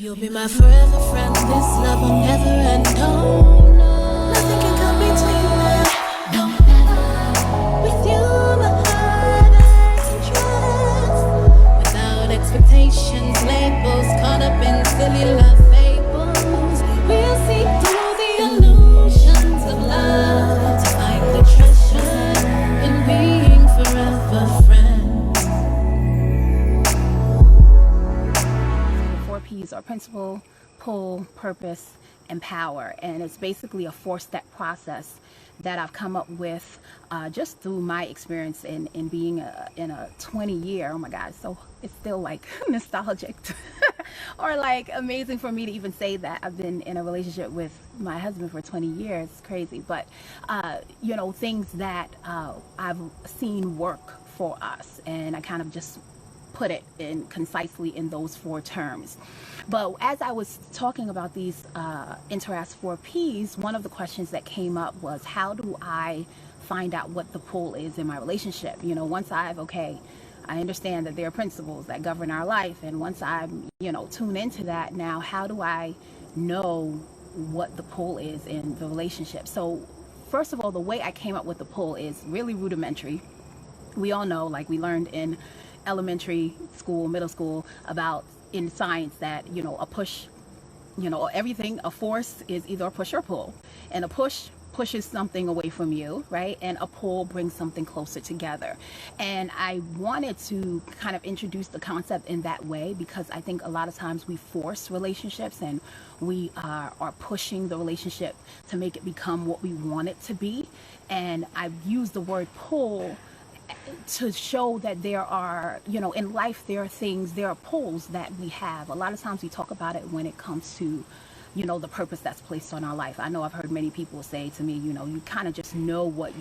You'll be my forever friend. This love will never end. No, no, nothing can come between us. No, never. With you, my heart I trust. Without expectations, labels, caught up in silly love fables. We'll see through the illusions of love to find the treasure in being forever friends. The 4 P's are principle, pull, purpose, and power. And it's basically a 4-step process that I've come up with just through my experience in being in a 20-year, oh my God, so it's still like nostalgic or like amazing for me to even say that I've been in a relationship with my husband for 20 years. It's crazy, but you know, things that I've seen work for us, and I kind of just put it in concisely in those 4 terms. But as I was talking about these Interask 4 Ps, one of the questions that came up was, how do I find out what the pull is in my relationship? You know, once I understand that there are principles that govern our life, and once I, you know, tune into that, now how do I know what the pull is in the relationship? So first of all, the way I came up with the pull is really rudimentary. We all know, like we learned in elementary school, middle school, about in science that, you know, a push, you know, everything, a force is either a push or pull, and a push pushes something away from you, right? And a pull brings something closer together. And I wanted to kind of introduce the concept in that way, because I think a lot of times we force relationships, and we are pushing the relationship to make it become what we want it to be. And I've used the word pull to show that there are, you know, in life there are pulls that we have. A lot of times we talk about it when it comes to, you know, the purpose that's placed on our life. I know I've heard many people say to me, you know, you kind of just know what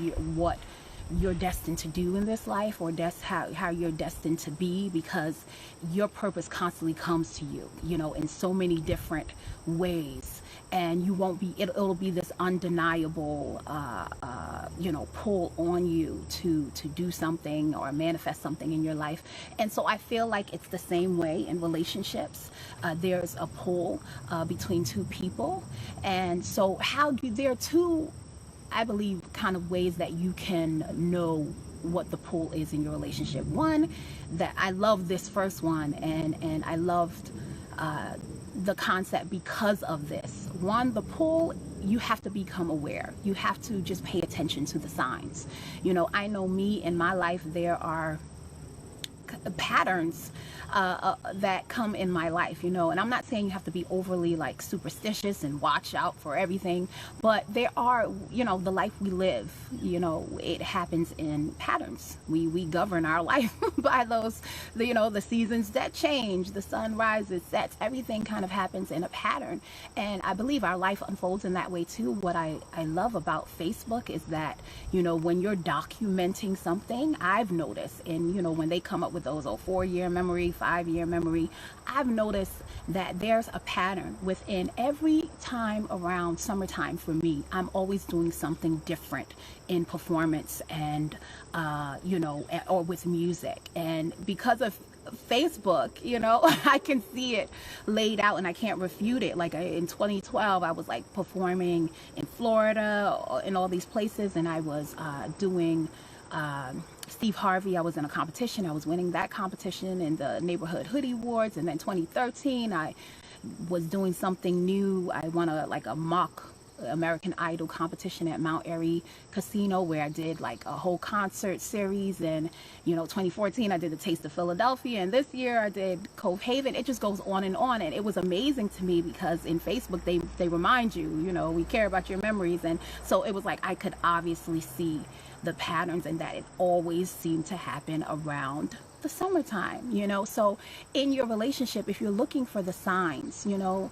you're destined to do in this life, or how you're destined to be, because your purpose constantly comes to you, you know, in so many different ways. And you won't be, it'll be this undeniable, you know, pull on you to do something or manifest something in your life. And so I feel like it's the same way in relationships. There's a pull between 2 people. And so there are 2, I believe, kind of ways that you can know what the pull is in your relationship. One, that I love this first one, and I loved the concept because of this. One, the pull, you have to become aware. You have to just pay attention to the signs. You know, I know me in my life, there are patterns that come in my life, you know, and I'm not saying you have to be overly like superstitious and watch out for everything, but there are, you know, the life we live, you know, it happens in patterns. We govern our life by those, you know, the seasons that change, the sun rises, sets, everything kind of happens in a pattern. And I believe our life unfolds in that way too. What I love about Facebook is that, you know, when you're documenting something, I've noticed, and, you know, when they come up with those 4-year memory, 5-year memory, I've noticed that there's a pattern within every time around summertime. For me, I'm always doing something different in performance and you know, or with music. And because of Facebook, you know, I can see it laid out and I can't refute it. Like in 2012, I was like performing in Florida, in all these places, and I was doing Steve Harvey. I was in a competition. I was winning that competition in the neighborhood hoodie awards. And then 2013, I was doing something new. I won a mock American Idol competition at Mount Airy Casino, where I did like a whole concert series. And, you know, 2014, I did the Taste of Philadelphia. And this year I did Cove Haven. It just goes on. And it was amazing to me, because in Facebook, they remind you, you know, we care about your memories. And so it was like, I could obviously see the patterns, and that it always seemed to happen around the summertime, you know. So in your relationship, if you're looking for the signs, you know,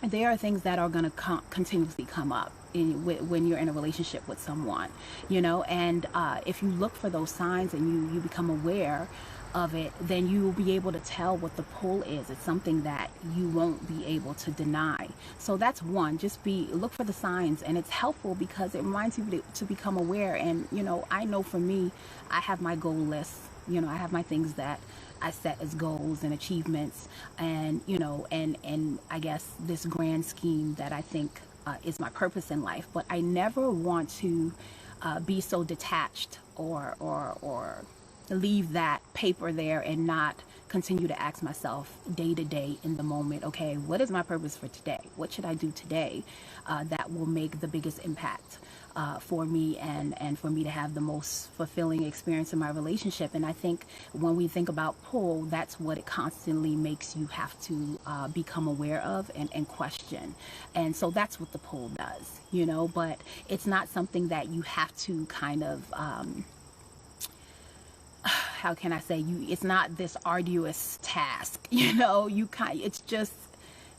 there are things that are going to continuously come up when you're in a relationship with someone, you know. And if you look for those signs and you become aware of it, then you will be able to tell what the pull is. It's something that you won't be able to deny. So that's one, just look for the signs. And it's helpful because it reminds you to become aware. And, you know, I know for me, I have my goal list You know, I have my things that I set as goals and achievements, and you know, and I guess this grand scheme that I think is my purpose in life. But I never want to be so detached or leave that paper there and not continue to ask myself day to day in the moment, okay, what is my purpose for today? What should I do today that will make the biggest impact for me, and for me to have the most fulfilling experience in my relationship? And I think when we think about pull, that's what it constantly makes you have to become aware of and question. And so that's what the pull does, you know, but it's not something that you have to kind of how can I say, you, it's not this arduous task, you know, you kind, it's just,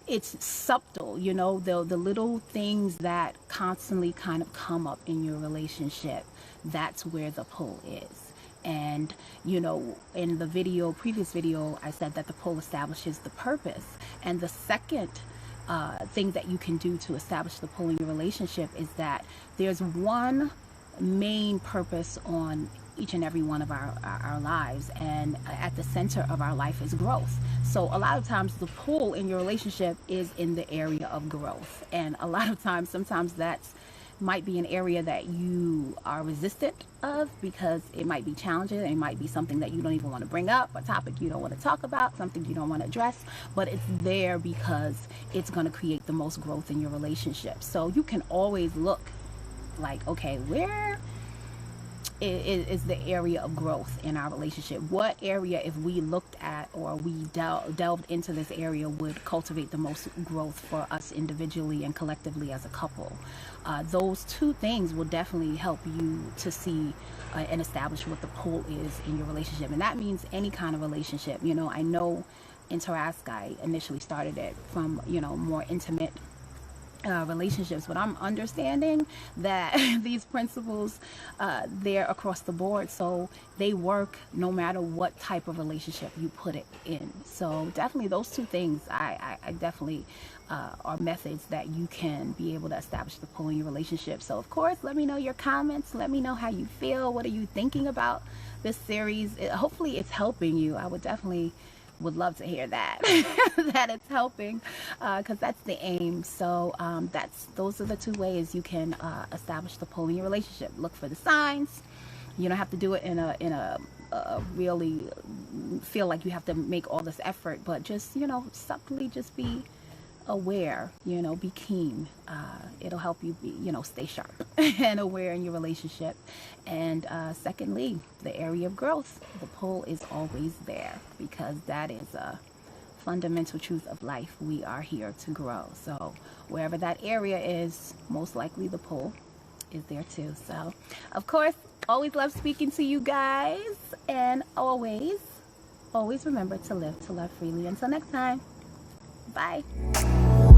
it's subtle, you know, the little things that constantly kind of come up in your relationship. That's where the pull is. And you know, in the previous video, I said that the pull establishes the purpose, and the second thing that you can do to establish the pull in your relationship is that there's one main purpose on each and every one of our lives, and at the center of our life is growth. So a lot of times the pull in your relationship is in the area of growth, and a lot of times, sometimes that's might be an area that you are resistant of because it might be challenging. It might be something that you don't even want to bring up, a topic you don't want to talk about, something you don't want to address, but it's there because it's going to create the most growth in your relationship. So you can always look like, okay, where is the area of growth in our relationship? What area, if we looked at or we delved into this area, would cultivate the most growth for us individually and collectively as a couple? Those two things will definitely help you to see and establish what the pull is in your relationship. And that means any kind of relationship. You know, I know Interask, I initially started it from, you know, more intimate relationships, but I'm understanding that these principles they're across the board, so they work no matter what type of relationship you put it in. So definitely those two things I definitely are methods that you can be able to establish the pull in your relationship. So of course, let me know your comments, let me know how you feel, what are you thinking about this series. Hopefully it's helping you. I would love to hear that that it's helping, because that's the aim. So those are the two ways you can establish the pull in your relationship. Look for the signs. You don't have to do it in a really feel like you have to make all this effort, but just, you know, subtly just be aware, you know, be keen. It'll help you be, you know, stay sharp and aware in your relationship. And secondly, the area of growth. The pull is always there because that is a fundamental truth of life. We are here to grow. So wherever that area is, most likely the pull is there too. So of course, always love speaking to you guys, and always remember to live to love freely. Until next time, bye.